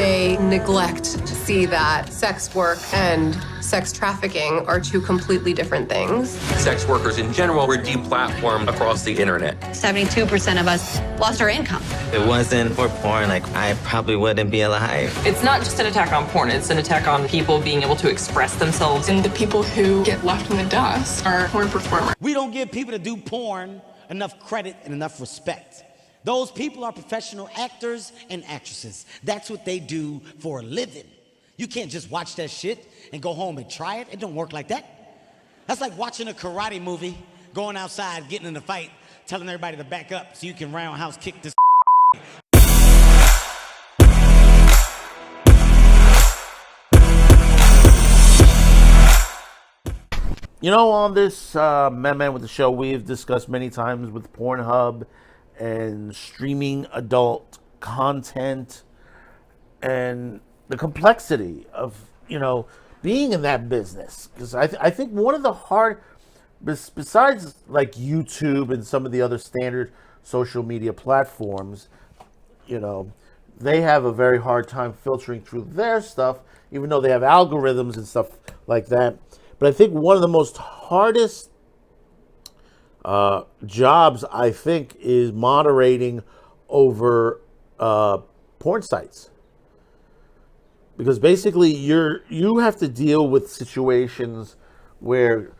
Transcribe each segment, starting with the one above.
they neglect to see that sex work and sex trafficking are two completely different things. Sex workers in general were deplatformed across the internet. 72% of us lost our income. If it wasn't for porn, I probably wouldn't be alive. It's not just an attack on porn, it's an attack on people being able to express themselves. And the people who get left in the dust are porn performers. We don't give people that do porn enough credit and enough respect. Those people are professional actors and actresses. That's what they do for a living. You can't just watch that shit and go home and try it. It don't work like that. That's like watching a karate movie, going outside, getting in a fight, telling everybody to back up so you can roundhouse kick this. You know, on this Man with the Show, we've discussed many times with Pornhub and streaming adult content and the complexity of, being in that business. Because I think one of the hard, besides like YouTube and some of the other standard social media platforms, they have a very hard time filtering through their stuff, even though they have algorithms and stuff like that. But I think one of the most hardest jobs, I think, is moderating over porn sites. Because basically you have to deal with situations where,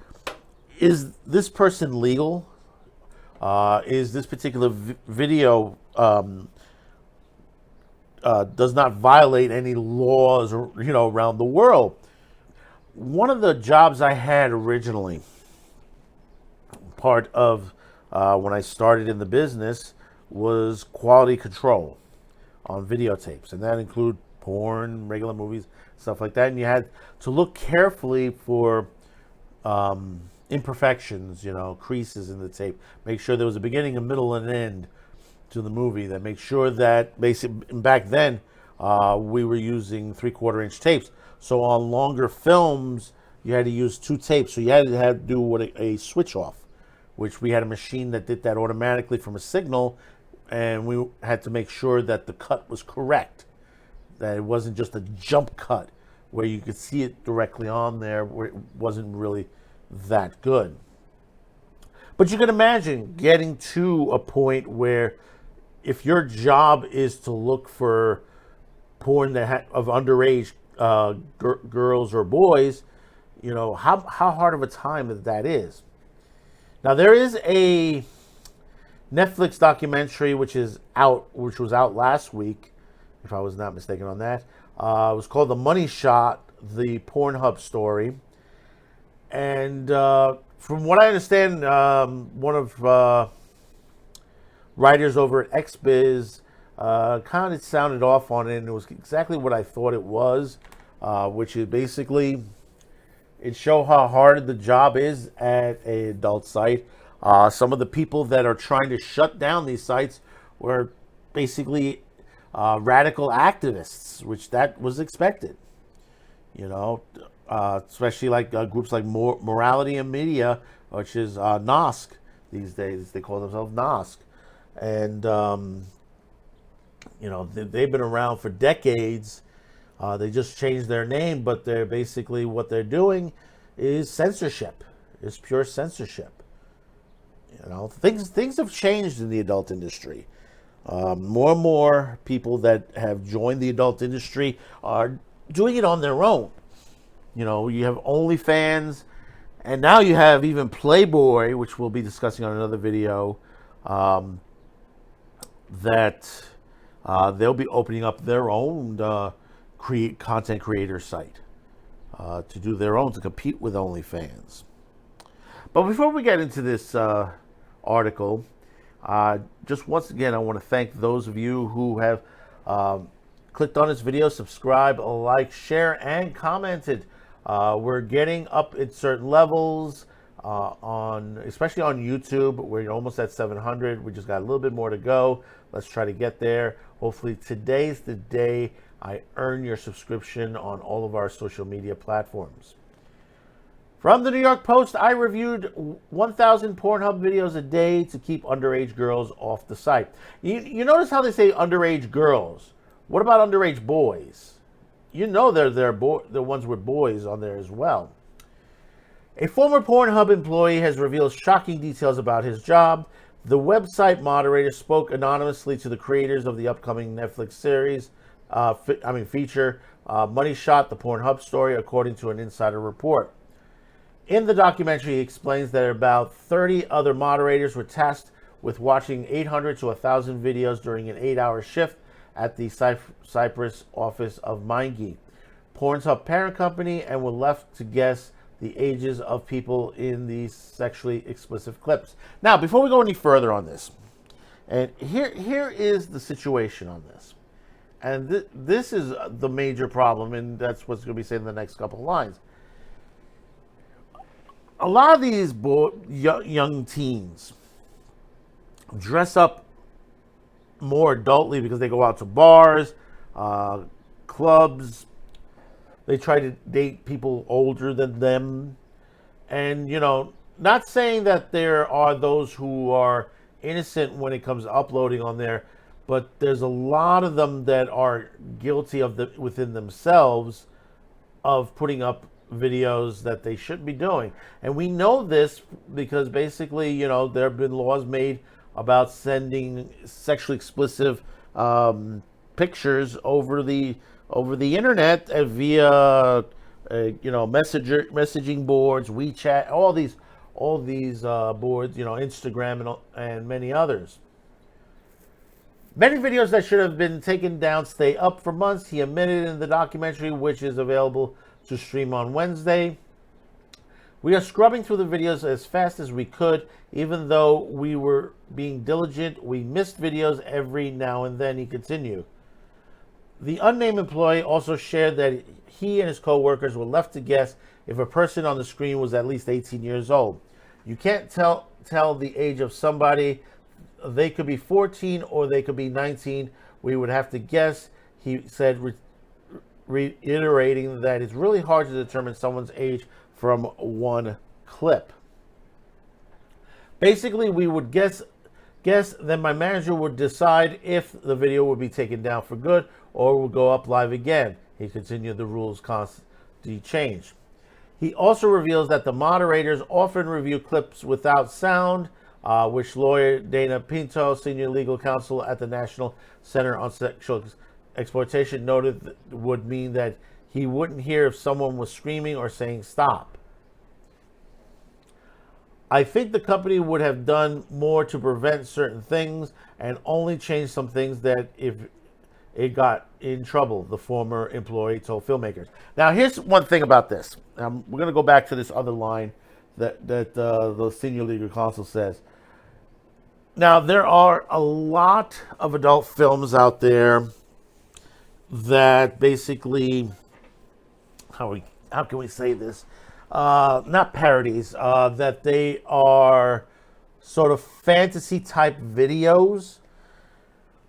is this person legal? Is this particular video does not violate any laws, around the world? One of the jobs I had originally, part of when I started in the business, was quality control on videotapes, and that include porn, regular movies, stuff like that. And you had to look carefully for imperfections, creases in the tape. Make sure there was a beginning, a middle, and an end to the movie. That make sure that back then we were using 3/4-inch tapes. So on longer films, you had to use 2 tapes. So you had to do a switch off, which we had a machine that did that automatically from a signal, and we had to make sure that the cut was correct, that it wasn't just a jump cut where you could see it directly on there, where it wasn't really that good. But you can imagine getting to a point where, if your job is to look for porn of underage girls or boys, how hard of a time that is. Now, there is a Netflix documentary which was out last week, if I was not mistaken on that. It was called The Money Shot, the Pornhub story. And from what I understand, one of writers over at XBiz kind of sounded off on it, and it was exactly what I thought it was, which is basically, it showed how hard the job is at an adult site. Some of the people that are trying to shut down these sites were basically radical activists, which that was expected. Especially like groups like Morality and Media, which is NOSC these days. They call themselves NOSC. And, they've been around for decades. They just changed their name, but they're basically, what they're doing is censorship. It's pure censorship. Things have changed in the adult industry. More and more people that have joined the adult industry are doing it on their own. You have OnlyFans, and now you have even Playboy, which we'll be discussing on another video, that they'll be opening up their own content creator site to do their own, to compete with OnlyFans. But before we get into this article, just once again, I want to thank those of you who have clicked on this video, subscribe, like, share, and commented. We're getting up at certain levels, especially on YouTube. We're almost at 700. We just got a little bit more to go. Let's try to get there. Hopefully today's the day I earn your subscription on all of our social media platforms. From the New York Post, I reviewed 1,000 Pornhub videos a day to keep underage girls off the site. You notice how they say underage girls? What about underage boys? You know they're the ones with boys on there as well. A former Pornhub employee has revealed shocking details about his job. The website moderator spoke anonymously to the creators of the upcoming Netflix series, feature, Money Shot, the Pornhub story, according to an insider report. In the documentary, he explains that about 30 other moderators were tasked with watching 800 to 1,000 videos during an 8-hour shift at the Cyprus office of MindGeek, Pornhub parent company, and were left to guess the ages of people in these sexually explicit clips. Now, before we go any further on this, and here is the situation on this. And this is the major problem, and that's what's going to be said in the next couple of lines. A lot of these young teens dress up more adultly because they go out to bars, clubs. They try to date people older than them. And, not saying that there are those who are innocent when it comes to uploading on there, but there's a lot of them that are guilty of within themselves of putting up videos that they shouldn't be doing. And we know this because basically, there have been laws made about sending sexually explicit pictures over the internet via messaging boards, WeChat, all these boards, Instagram and many others. Many videos that should have been taken down stay up for months, he admitted in the documentary, which is available to stream on Wednesday. We are scrubbing through the videos as fast as we could. Even though we were being diligent, we missed videos every now and then, he continued. The unnamed employee also shared that he and his co-workers were left to guess if a person on the screen was at least 18 years old. You can't tell the age of somebody. They could be 14 or they could be 19. We would have to guess, he said, reiterating that it's really hard to determine someone's age from one clip. Basically, we would guess, then my manager would decide if the video would be taken down for good or would go up live again. He continued, the rules constantly change. He also reveals that the moderators often review clips without sound, which lawyer Dana Pinto, senior legal counsel at the National Center on Sexual Exploitation, noted would mean that he wouldn't hear if someone was screaming or saying stop. I think the company would have done more to prevent certain things and only change some things that if it got in trouble, the former employee told filmmakers. Now, here's one thing about this. We're going to go back to this other line that the senior legal counsel says. Now, there are a lot of adult films out there that basically, how can we say this? Not parodies, that they are sort of fantasy type videos.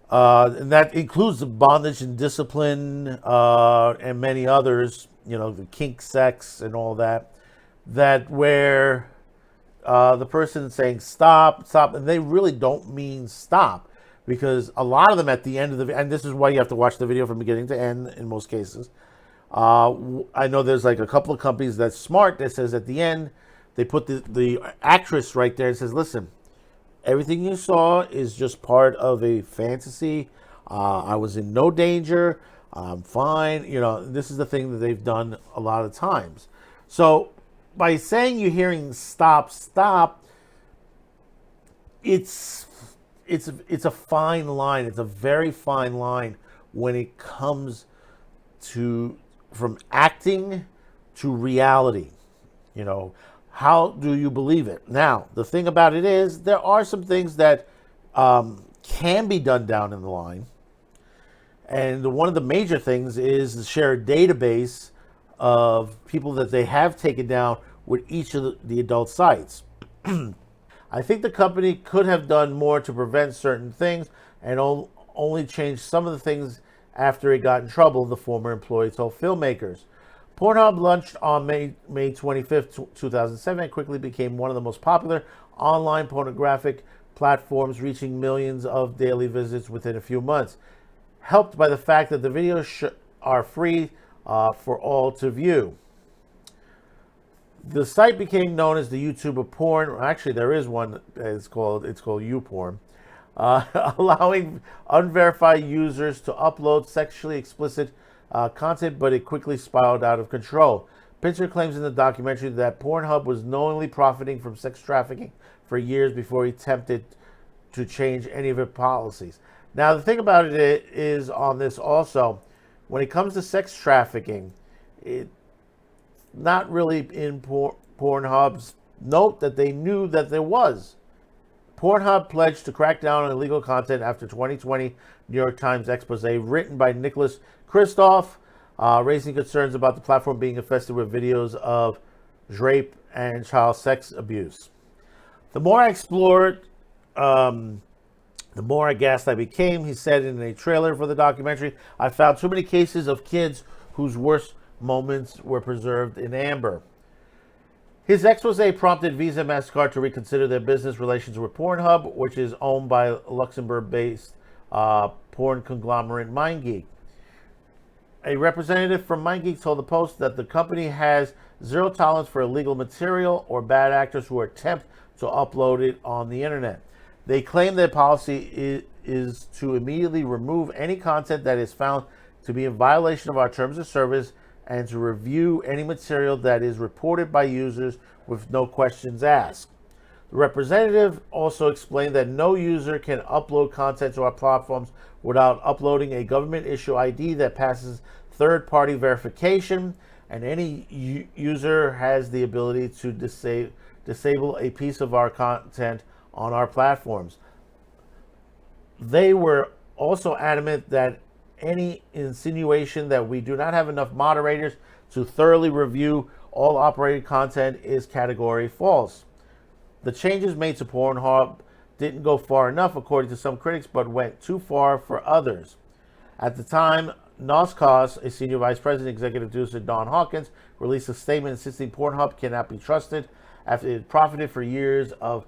And that includes the Bondage and Discipline and many others, the kink sex and all that, where the person saying stop, and they really don't mean stop, because a lot of them at the end of and this is why you have to watch the video from beginning to end in most cases. I know there's like a couple of companies that's smart that says at the end, they put the actress right there and says, listen, everything you saw is just part of a fantasy. I was in no danger. I'm fine. This is the thing that they've done a lot of times. So by saying you're hearing stop, it's a fine line. It's a very fine line when it comes to from acting to reality. How do you believe it? Now, the thing about it is there are some things that can be done down in the line. And one of the major things is to share a database of people that they have taken down with each of the adult sites. I think the company could have done more to prevent certain things and only changed some of the things after it got in trouble, the former employee told filmmakers. Pornhub launched on May 25th, 2007 and quickly became one of the most popular online pornographic platforms, reaching millions of daily visits within a few months. helped by the fact that the videos are free for all to view. The site became known as the YouTube of porn. Actually, there is one. It's called YouPorn, allowing unverified users to upload sexually explicit content, but it quickly spiraled out of control. Pinter claims in the documentary that Pornhub was knowingly profiting from sex trafficking for years before he attempted to change any of its policies. Now, the thing about it is on this also, when it comes to sex trafficking, it's not really in Pornhub's note that they knew that there was. Pornhub pledged to crack down on illegal content after 2020 New York Times expose written by Nicholas Kristof, raising concerns about the platform being infested with videos of rape and child sex abuse. The more I explored, the more aghast I became, he said in a trailer for the documentary. I found too many cases of kids whose worst moments were preserved in amber. His expose prompted Visa and MasterCard to reconsider their business relations with Pornhub, which is owned by Luxembourg-based porn conglomerate MindGeek. A representative from MindGeek told the Post that the company has zero tolerance for illegal material or bad actors who attempt to upload it on the internet. They claim their policy is to immediately remove any content that is found to be in violation of our terms of service and to review any material that is reported by users with no questions asked. The representative also explained that no user can upload content to our platforms without uploading a government issue ID that passes third-party verification, and any user has the ability to disable a piece of our content on our platforms. They were also adamant that any insinuation that we do not have enough moderators to thoroughly review all operated content is category false. The changes made to Pornhub didn't go far enough, according to some critics, but went too far for others. At the time, Noskos, a senior vice president, executive producer Don Hawkins, released a statement insisting Pornhub cannot be trusted after it profited for years of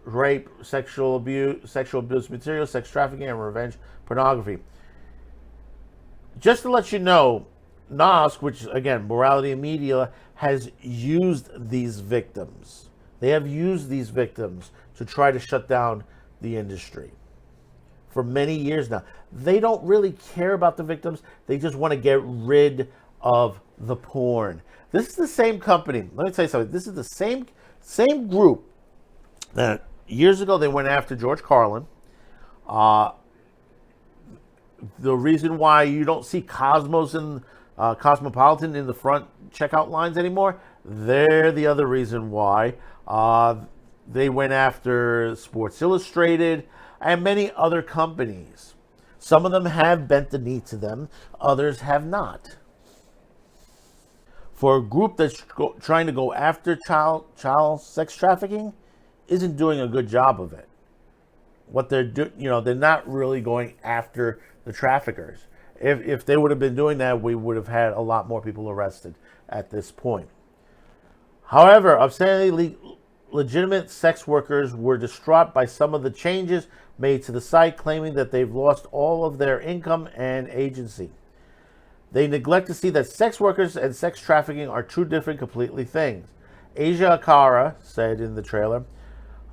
rape, sexual abuse material, sex trafficking, and revenge pornography. Just to let you know, NOSC, which again, Morality and Media, has used these victims. They have used these victims to try to shut down the industry for many years now. They don't really care about the victims. They just want to get rid of the porn. This is the same company. Let me tell you something. This is the same group that years ago they went after George Carlin. The reason why you don't see Cosmos and Cosmopolitan in the front checkout lines anymore, they're the other reason why. They went after Sports Illustrated and many other companies. Some of them have bent the knee to them, others have not. For a group that's trying to go after child sex trafficking, isn't doing a good job of it. What they're doing, they're not really going after the traffickers. If they would have been doing that, we would have had a lot more people arrested at this point. However, upsettingly, legitimate sex workers were distraught by some of the changes made to the site, claiming that they've lost all of their income and agency. They neglect to see that sex workers and sex trafficking are two different completely things. Asia Akara said in the trailer,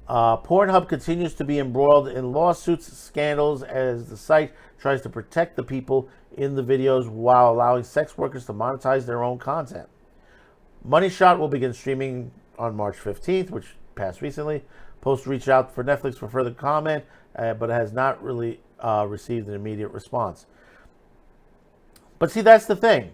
Pornhub continues to be embroiled in lawsuits, scandals, as the site tries to protect the people in the videos while allowing sex workers to monetize their own content. Money Shot will begin streaming on March 15th, which passed recently. Post reached out for Netflix for further comment, but has not really received an immediate response. But see, that's the thing.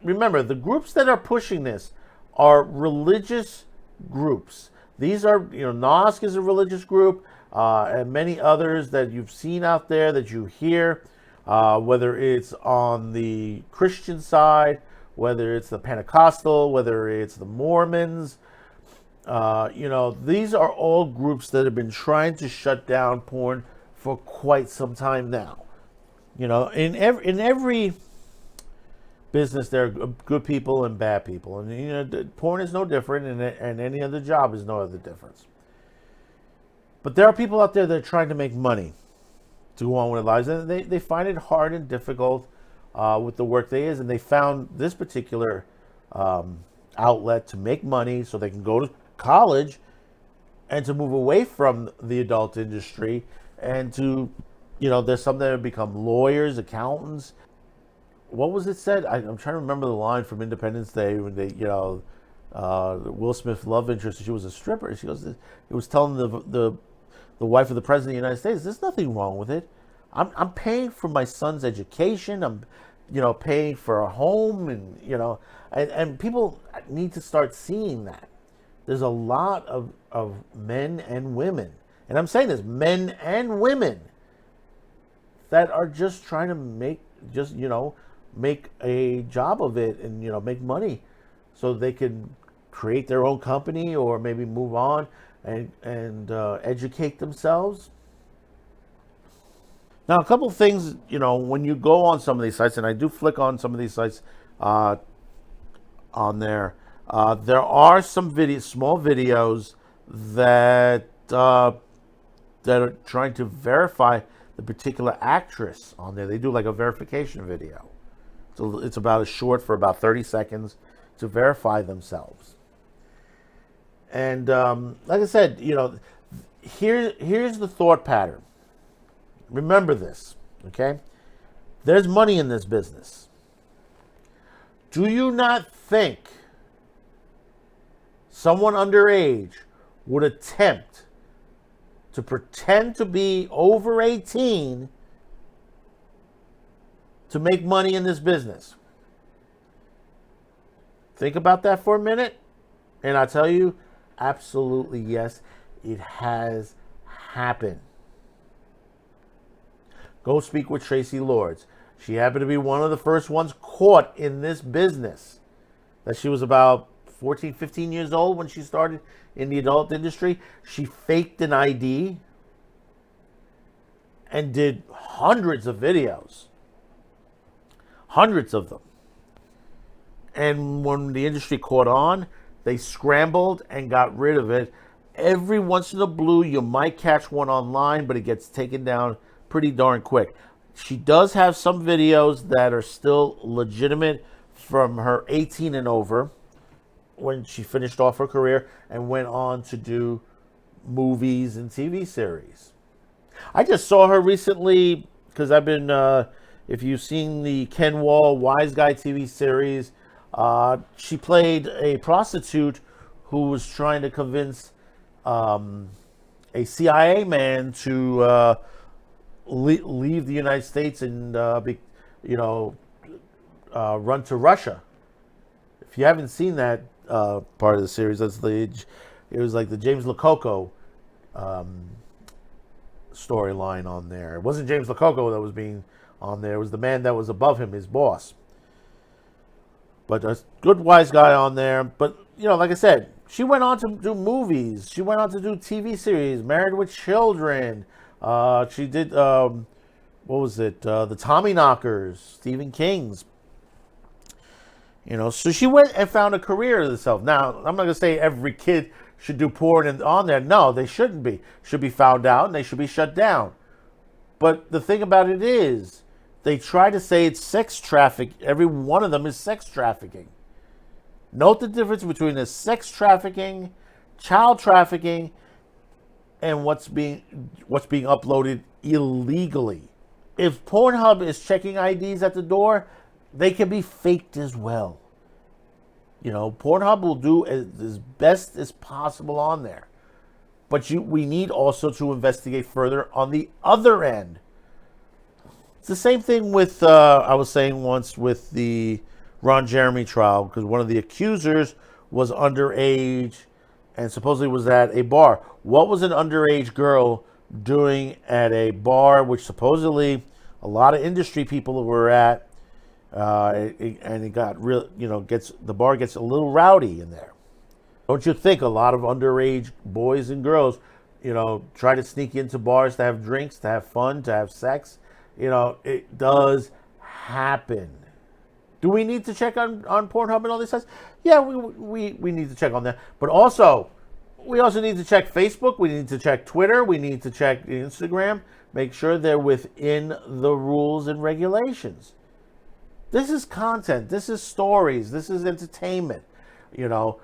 Remember, the groups that are pushing this are religious groups. These are, NOSC is a religious group, and many others that you've seen out there that you hear, whether it's on the Christian side, whether it's the Pentecostal, whether it's the Mormons. These are all groups that have been trying to shut down porn for quite some time now. In every business, there are good people and bad people, and porn is no different, and any other job is no other difference. But there are people out there that are trying to make money. to go on with their lives. And they find it hard and difficult with the work they is. And they found this particular outlet to make money so they can go to college and to move away from the adult industry and to, there's some that have become lawyers, accountants. What was it said? I'm trying to remember the line from Independence Day when they, Will Smith's love interest, she was a stripper. She goes, it was telling the wife of the president of the United States, there's nothing wrong with it. I'm paying for my son's education. I'm, paying for a home, and people need to start seeing that. There's a lot of men and women, and I'm saying this, men and women that are just trying to make a job of it and, make money so they can create their own company or maybe move on and educate themselves. Now, a couple of things, when you go on some of these sites, and I do flick on some of these sites on there are some small videos that are trying to verify the particular actress on there. They do like a verification video. So it's about short for about 30 seconds to verify themselves. And like I said, here's the thought pattern. Remember this, okay? There's money in this business. Do you not think someone underage would attempt to pretend to be over 18 to make money in this business? Think about that for a minute, and I'll tell you, absolutely yes, it has happened. Go speak with Tracy Lords. She happened to be one of the first ones caught in this business. That she was about 14, 15 years old when she started in the adult industry. She faked an ID and did hundreds of videos. Hundreds of them. And when the industry caught on, they scrambled and got rid of it. Every once in a blue, you might catch one online, but it gets taken down pretty darn quick. She does have some videos that are still legitimate from her 18 and over when she finished off her career and went on to do movies and TV series. I just saw her recently because I've been, if you've seen the Ken Wall Wise Guy TV series, she played a prostitute who was trying to convince a CIA man to leave the United States and run to Russia. If you haven't seen that part of the series, it was like the James Lococo storyline on there. It wasn't James Lococo that was being on there. It was the man that was above him, his boss. But a good wise guy on there. But, like I said, she went on to do movies. She went on to do TV series, Married with Children. She did, what was it? The Tommyknockers, Stephen King's. So she went and found a career in herself. Now, I'm not going to say every kid should do porn on there. No, they shouldn't be. Should be found out and they should be shut down. But the thing about it is, they try to say it's sex trafficking. Every one of them is sex trafficking. Note the difference between the sex trafficking, child trafficking, and what's being uploaded illegally. If Pornhub is checking IDs at the door, they can be faked as well. Pornhub will do as best as possible on there. But we need also to investigate further on the other end. It's the same thing with, I was saying once with the Ron Jeremy trial, because one of the accusers was underage and supposedly was at a bar. What was an underage girl doing at a bar, which supposedly a lot of industry people were at, and it got real, the bar gets a little rowdy in there. Don't you think a lot of underage boys and girls, try to sneak into bars to have drinks, to have fun, to have sex? It does happen. Do we need to check on Pornhub and all these sites? Yeah, we need to check on that. But also, we also need to check Facebook. We need to check Twitter. We need to check Instagram. make sure they're within the rules and regulations. This is content. This is stories. This is entertainment. You know,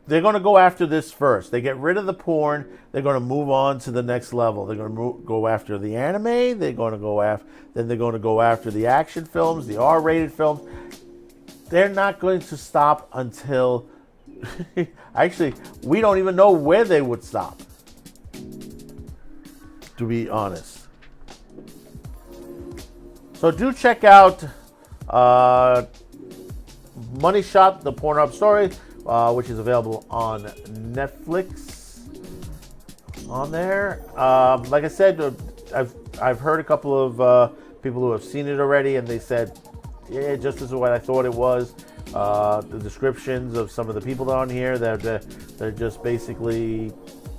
they're going to go after this first. They get rid of the porn. They're going to move on to the next level. They're going to go after the anime. They're going to go after. Then they're going to go after the action films, the R-rated films. They're not going to stop until. Actually, we don't even know where they would stop. To be honest. So do check out Money Shot, the Pornhub story, which is available on Netflix. On there, like I said, I've heard a couple of people who have seen it already, and they said, yeah, just as what I thought it was. The descriptions of some of the people on here, they're just basically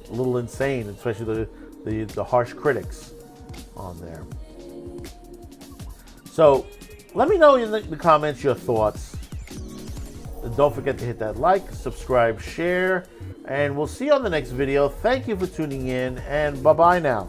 a little insane, especially the harsh critics on there. So let me know in the comments your thoughts. Don't forget to hit that like, subscribe, share, and we'll see you on the next video. Thank you for tuning in, and bye-bye now.